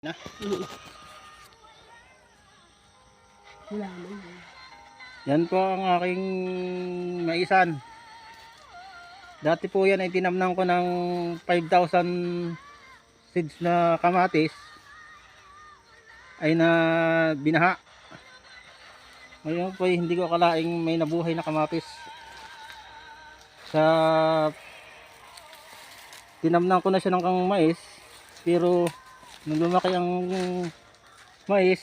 Na. Wala naman. Yan po ang aking maisan. Dati po yan ay tinamnan ko ng 5,000 seeds na kamatis ay na binaha. Ngayon po hindi ko akalaing may nabuhay na kamatis. Sa tinamnan ko na siya ng mais, pero nung lumaki ang mais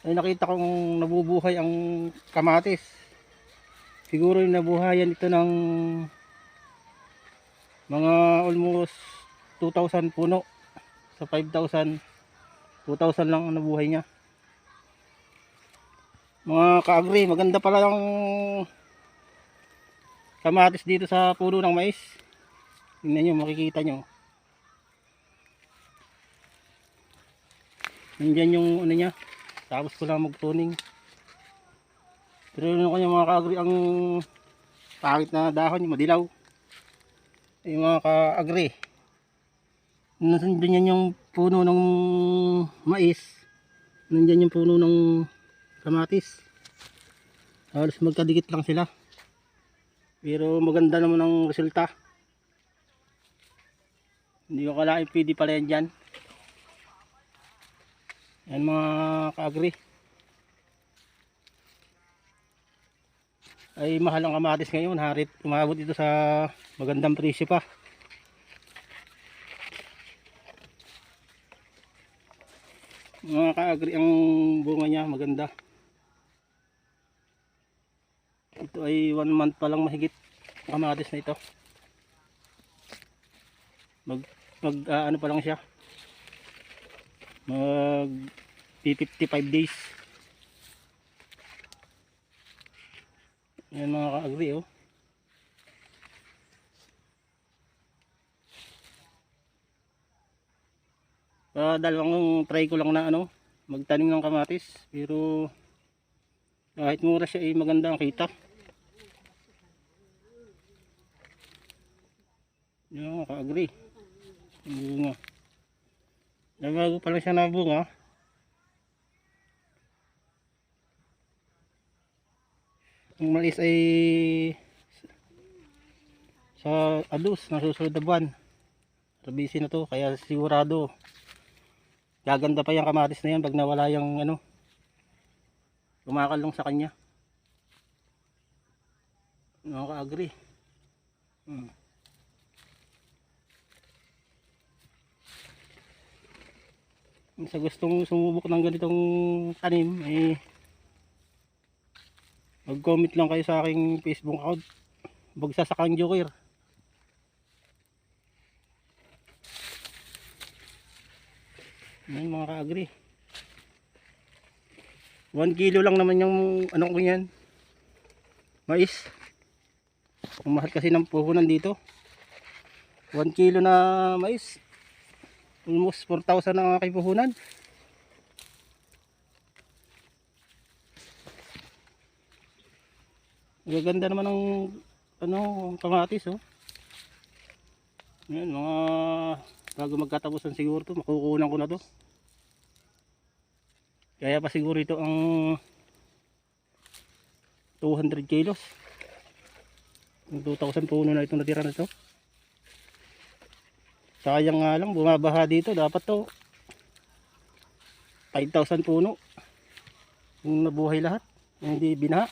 ay nakita kong nabubuhay ang kamatis. Siguro yung nabuhayan ito ng mga almost 2,000 puno. Sa 5,000, 2,000 lang ang nabuhay niya. Mga ka-agri, maganda pala yung kamatis dito sa puno ng mais. Tingnan nyo, makikita nyo. Nandyan yung ano niya. Tapos ko lang magtuning. Pero yun ko yung mga ka-agri, ang pangit na dahon, yung madilaw. Yung mga ka-agri, nandyan yung puno ng mais, nandyan yung puno ng kamatis. Halos magkadikit lang sila. Pero maganda naman ang resulta. Hindi ko kalain pwede pala yan dyan. Yan mga ka-agri. Ay mahal ang kamatis ngayon, harit umabot ito sa magandang presyo pa. Mga ka-agri, ang bunga niya maganda. Ito ay 1 month pa lang mahigit ang kamatis na ito. Ano pa lang siya, mag 55 days. Yan mga ka-agri, oh. Dalawang try ko lang na magtanim ng kamatis, pero kahit mura siya ay maganda ang kita. Yan mga ka-agri, ang bunga. Bago pa lang siya na bunga. Ang mais ay sa adus na susunod na buwan. Rabisi na to, kaya sigurado gaganda pa yung kamatis na yan pag nawala yung kumakalong sa kanya. Mga ka-agri. Sa gustong sumubok ng ganitong tanim ay mag-comment lang kayo sa aking Facebook account, Bagsasakang Joker. Yan mga ka-agri, 1 kilo lang naman yung ko yan, mais. Ang mahal kasi ng puhunan dito. 1 kilo na mais, almost 4,000 ang aking puhunan. Gaganda naman ng kamatis, oh. Yan, mga bago magkatapusan siguro to, makukunan ko na to. Kaya pa siguro ito ang 200 kilos. Yung 2,000 puno na itong natira na ito. Sayang nga lang, bumabaha dito. Dapat to 5,000 puno yung nabuhay lahat, yung hindi binaha.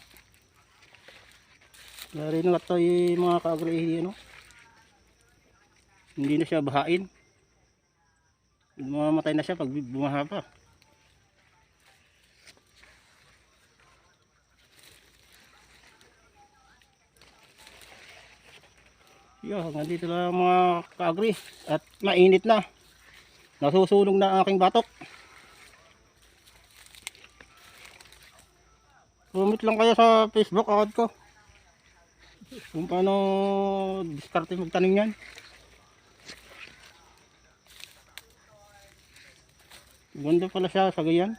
Lari na ito yung mga ka-agri, hindi na siya bahain. Mamamatay na siya pag bumaha pa. Yo, nandito lang mga ka-agri at mainit na. Nasusunog na ang aking batok. Comment lang kayo sa Facebook account ko kung paano diskarte magtanim yan. Ganda pala siya sa gayan.